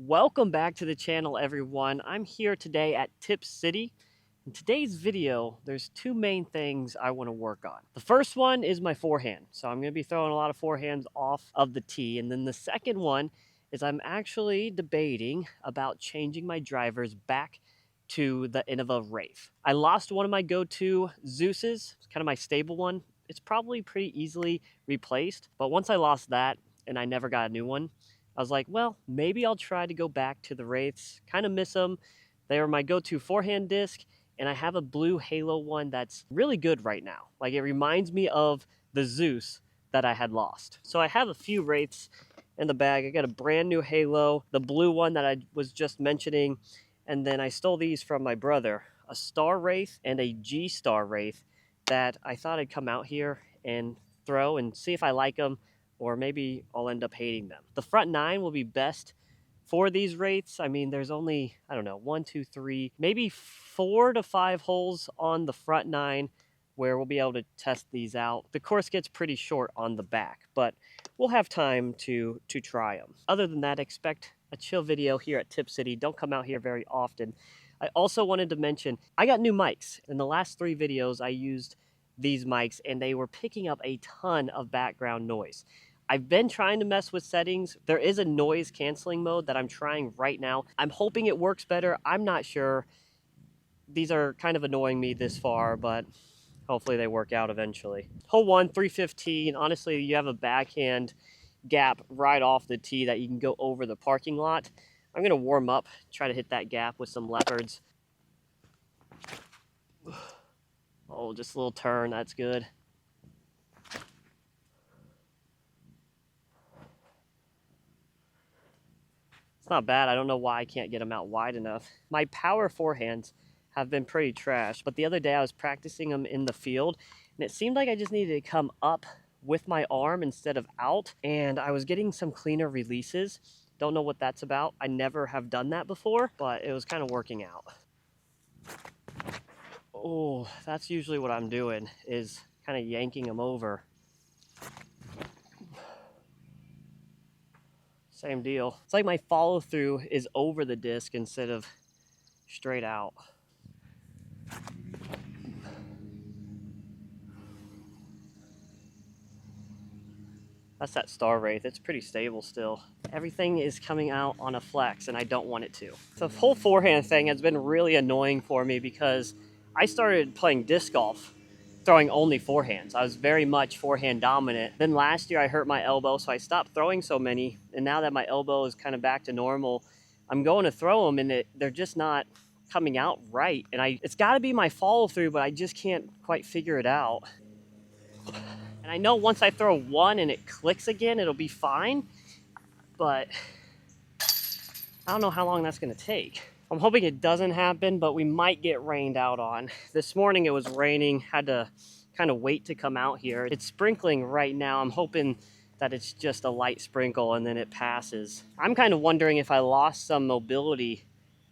Welcome back to the channel, everyone. I'm here today at Tip City. In today's video, there's two main things I want to work on. The first one is my forehand. So I'm going to be throwing a lot of forehands off of the tee. And then the second one is I'm actually debating about changing my drivers back to the INNOVA Wraith. I lost one of my go-to Zeus's, it's kind of my stable one. It's probably pretty easily replaced. But once I lost that and I never got a new one, I was like, well, maybe I'll try to go back to the Wraiths. Kind of miss them. They are my go-to forehand disc, and I have a blue Halo one that's really good right now. Like, it reminds me of the Zeus that I had lost. So I have a few Wraiths in the bag. I got a brand new Halo, the blue one that I was just mentioning, and then I stole these from my brother, a Star Wraith and a G-Star Wraith that I thought I'd come out here and throw and see if I like them, or maybe I'll end up hating them. The front nine will be best for these Wraiths. I mean, there's only, I don't know, 1, 2, 3, maybe 4 to 5 holes on the front nine where we'll be able to test these out. The course gets pretty short on the back, but we'll have time to try them. Other than that, expect a chill video here at Tip City. Don't come out here very often. I also wanted to mention, I got new mics. In the last 3 videos, I used these mics and they were picking up a ton of background noise. I've been trying to mess with settings. There is a noise canceling mode that I'm trying right now. I'm hoping it works better. I'm not sure. These are kind of annoying me this far, but hopefully they work out eventually. Hole 1, 315. Honestly, you have a backhand gap right off the tee that you can go over the parking lot. I'm gonna warm up, try to hit that gap with some leopards. Oh, just a little turn, that's good. It's not bad. I don't know why I can't get them out wide enough. My power forehands have been pretty trash, but the other day I was practicing them in the field, and it seemed like I just needed to come up with my arm instead of out, and I was getting some cleaner releases. Don't know what that's about. I never have done that before, but it was kind of working out. Oh, that's usually what I'm doing, is kind of yanking them over. Same deal. It's like my follow through is over the disc instead of straight out. That's that Star Wraith. It's pretty stable still. Everything is coming out on a flex and I don't want it to. The whole forehand thing has been really annoying for me because I started playing disc golf throwing only forehands. I was very much forehand dominant. Then last year I hurt my elbow, so I stopped throwing so many. And now that my elbow is kind of back to normal, I'm going to throw them and they're just not coming out right. And it's got to be my follow through, but I just can't quite figure it out. And I know once I throw one and it clicks again, it'll be fine. But I don't know how long that's going to take. I'm hoping it doesn't happen, but we might get rained out on. This morning it was raining, had to kind of wait to come out here. It's sprinkling right now. I'm hoping that it's just a light sprinkle and then it passes. I'm kind of wondering if I lost some mobility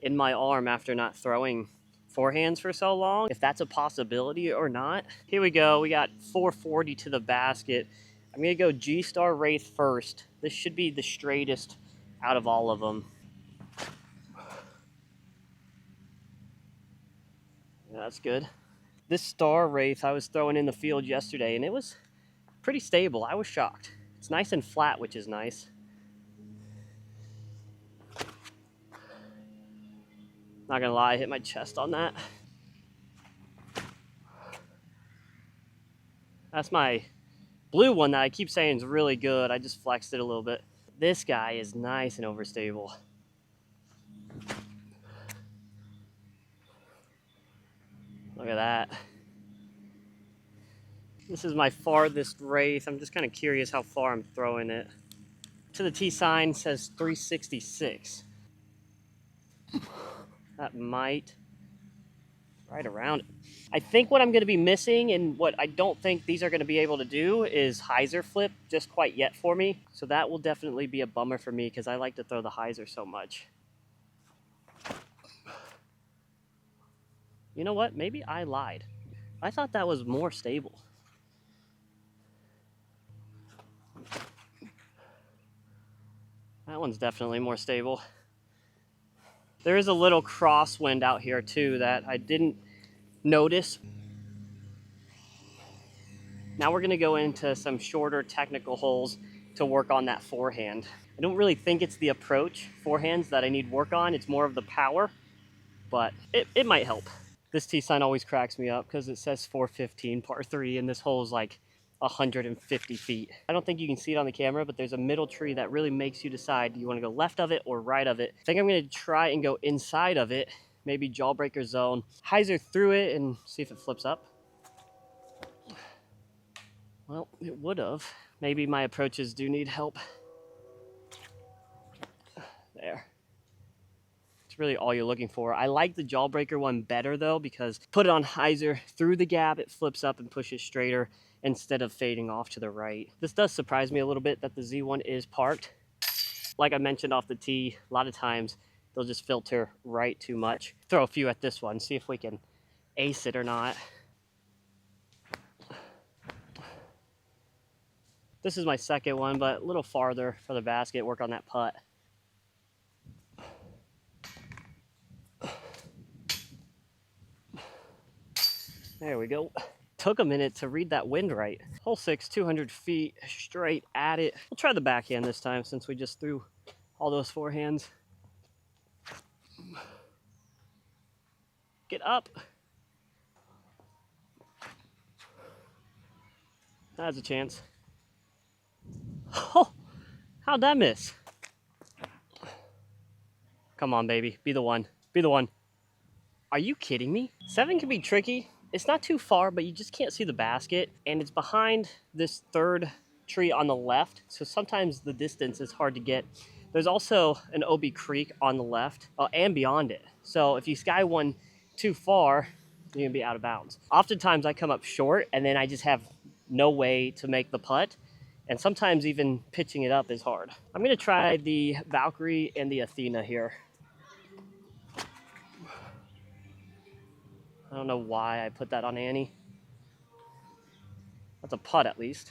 in my arm after not throwing forehands for so long, if that's a possibility or not. Here we go. We got 440 to the basket. I'm going to go G-Star Wraith first. This should be the straightest out of all of them. That's good. This Star Wraith I was throwing in the field yesterday, and it was pretty stable. I was shocked. It's nice and flat, which is nice. Not gonna lie, I hit my chest on that. That's my blue one that I keep saying is really good. I just flexed it a little bit. This guy is nice and overstable. Look at that. This is my farthest Wraith. I'm just kind of curious how far I'm throwing it. To the T sign says 366. That might right around it. I think what I'm going to be missing, and what I don't think these are going to be able to do, is hyzer flip just quite yet for me. So that will definitely be a bummer for me because I like to throw the hyzer so much. You know what? Maybe I lied. I thought that was more stable. That one's definitely more stable. There is a little crosswind out here too that I didn't notice. Now we're gonna go into some shorter technical holes to work on that forehand. I don't really think it's the approach forehands that I need work on. It's more of the power, but it might help. This tee sign always cracks me up because it says 415 par 3 and this hole is like 150 feet. I don't think you can see it on the camera, but there's a middle tree that really makes you decide, do you want to go left of it or right of it? I think I'm going to try and go inside of it, maybe jawbreaker zone, hyzer through it and see if it flips up. Well, it would have. Maybe my approaches do need help. There. It's really all you're looking for. I like the jawbreaker one better though, because put it on hyzer through the gap, it flips up and pushes straighter instead of fading off to the right. This does surprise me a little bit that the Z1 is parked. Like I mentioned off the tee, a lot of times they'll just filter right too much. Throw a few at this one, see if we can ace it or not. This is my second one, but a little farther for the basket, work on that putt. There we go. Took a minute to read that wind right. Hole 6, 200 feet straight at it. We'll try the backhand this time since we just threw all those forehands. Get up. That's a chance. Oh, how'd that miss? Come on, baby. Be the one. Be the one. Are you kidding me? 7 can be tricky. It's not too far, but you just can't see the basket. And it's behind this third tree on the left. So sometimes the distance is hard to get. There's also an OB Creek on the left and beyond it. So if you sky one too far, you're gonna be out of bounds. Oftentimes I come up short and then I just have no way to make the putt. And sometimes even pitching it up is hard. I'm gonna try the Valkyrie and the Athena here. I don't know why I put that on Annie. That's a putt at least.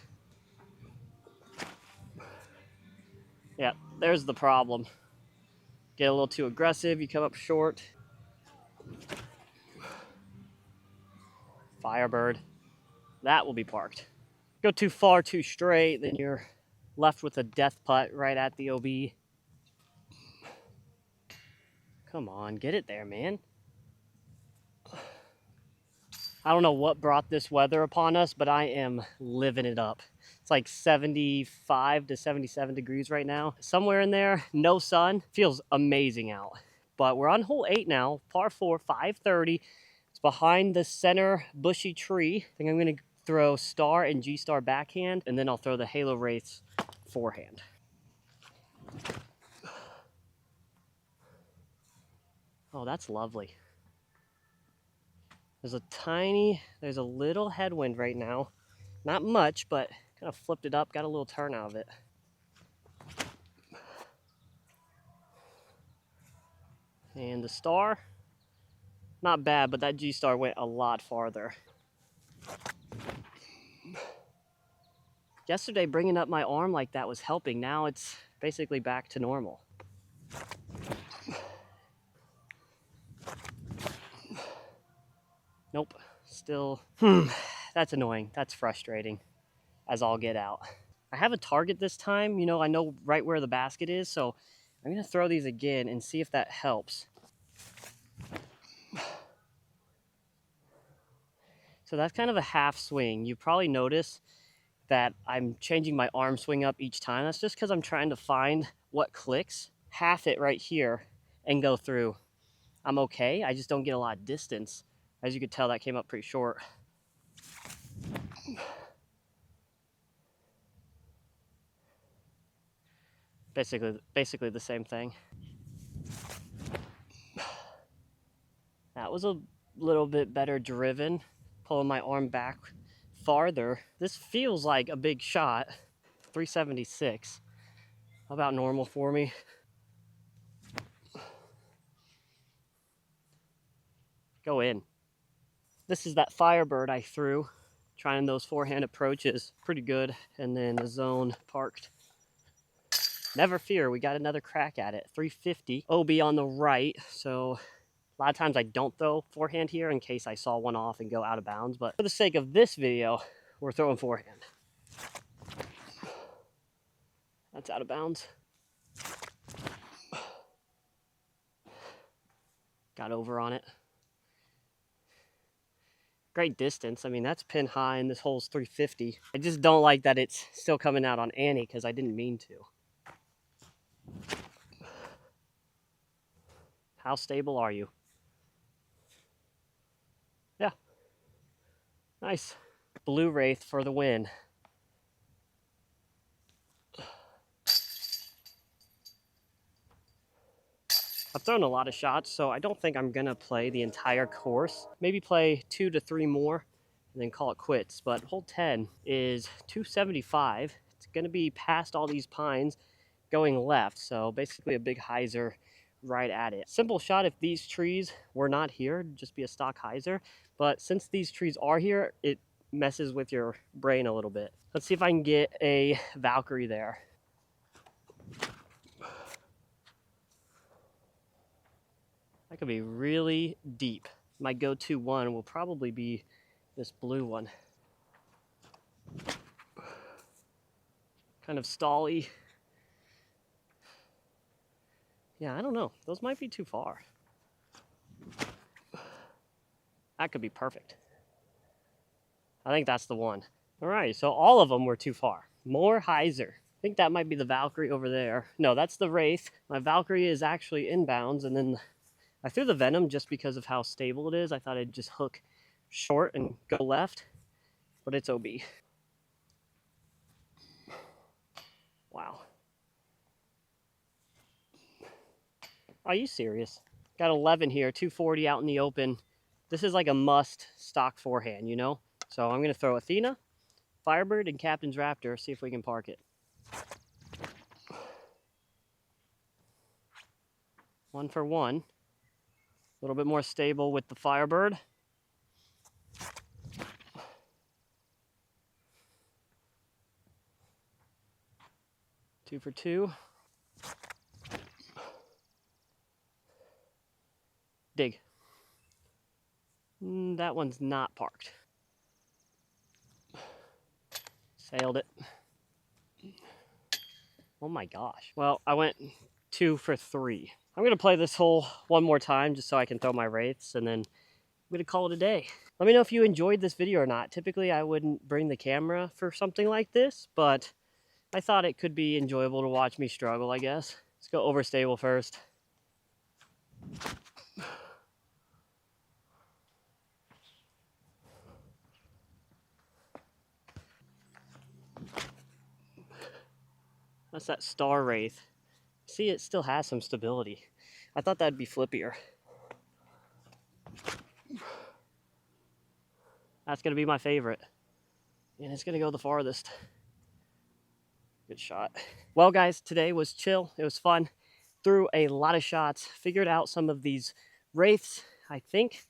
Yeah, there's the problem. Get a little too aggressive, you come up short. Firebird. That will be parked. Go too far, too straight, then you're left with a death putt right at the OB. Come on, get it there, man. I don't know what brought this weather upon us, but I am living it up. It's like 75 to 77 degrees right now. Somewhere in there, no sun, feels amazing out. But we're on hole 8 now, par 4, 530. It's behind the center bushy tree. I think I'm gonna throw star and G-star backhand, and then I'll throw the Halo Wraiths forehand. Oh, that's lovely. There's a little headwind right now. Not much, but kind of flipped it up, got a little turn out of it. And the star, not bad, but that G-star went a lot farther. Yesterday, bringing up my arm like that was helping. Now it's basically back to normal. Nope, still, that's annoying. That's frustrating, as all get out. I have a target this time, you know, I know right where the basket is, so I'm gonna throw these again and see if that helps. So that's kind of a half swing. You probably notice that I'm changing my arm swing up each time. That's just because I'm trying to find what clicks, half it right here, and go through. I'm okay, I just don't get a lot of distance. As you could tell, that came up pretty short. Basically the same thing. That was a little bit better driven, pulling my arm back farther. This feels like a big shot, 376. About normal for me. Go in. This is that Firebird I threw, trying those forehand approaches. Pretty good. And then the zone parked. never fear, we got another crack at it. 350, OB on the right, so a lot of times I don't throw forehand here in case I saw one off and go out of bounds, but for the sake of this video, we're throwing forehand. That's out of bounds. Got over on it. Great distance. I mean, that's pin high and this hole's 350. I just don't like that it's still coming out on Annie because I didn't mean to. How stable are you? Yeah. Nice. Blue Wraith for the win. I've thrown a lot of shots, so I don't think I'm gonna play the entire course. Maybe play 2 to 3 more and then call it quits. But hole 10 is 275. It's gonna be past all these pines going left, so basically a big hyzer right at it. Simple shot if these trees were not here, it'd just be a stock hyzer. But since these trees are here, it messes with your brain a little bit. Let's see if I can get a Valkyrie there. That could be really deep. My go-to one will probably be this blue one. Kind of stally. Yeah, I don't know. Those might be too far. That could be perfect. I think that's the one. All right, so all of them were too far. More hyzer. I think that might be the Valkyrie over there. No, that's the Wraith. My Valkyrie is actually inbounds, and then I threw the Venom just because of how stable it is. I thought I'd just hook short and go left, but it's OB. Wow. Are you serious? Got 11 here, 240 out in the open. This is like a must stock forehand, you know? So I'm going to throw Athena, Firebird, and Captain's Raptor, see if we can park it. One for one. A little bit more stable with the Firebird. Two for two. Dig. That one's not parked. Sailed it. Oh my gosh. Well, I went 2 for 3. I'm going to play this hole one more time just so I can throw my wraiths, and then I'm going to call it a day. Let me know if you enjoyed this video or not. Typically, I wouldn't bring the camera for something like this, but I thought it could be enjoyable to watch me struggle, I guess. Let's go overstable first. That's that Star Wraith. See, it still has some stability. I thought that'd be flippier. That's gonna be my favorite. And it's gonna go the farthest. Good shot. Well guys, today was chill. It was fun. Threw a lot of shots. Figured out some of these wraiths. I think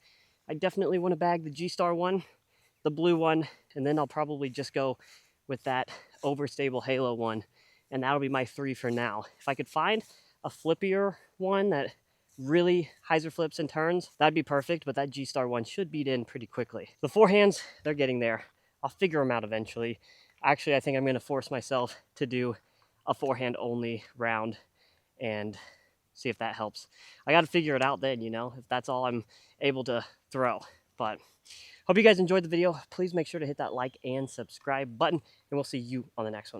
I definitely want to bag the G-Star one, the blue one, and then I'll probably just go with that overstable Halo one. And that'll be my 3 for now. If I could find a flippier one that really hyzer flips and turns, that'd be perfect, but that G-Star one should beat in pretty quickly. The forehands, they're getting there. I'll figure them out eventually. Actually, I think I'm gonna force myself to do a forehand only round and see if that helps. I gotta figure it out then, you know, if that's all I'm able to throw. But hope you guys enjoyed the video. Please make sure to hit that like and subscribe button, and we'll see you on the next one.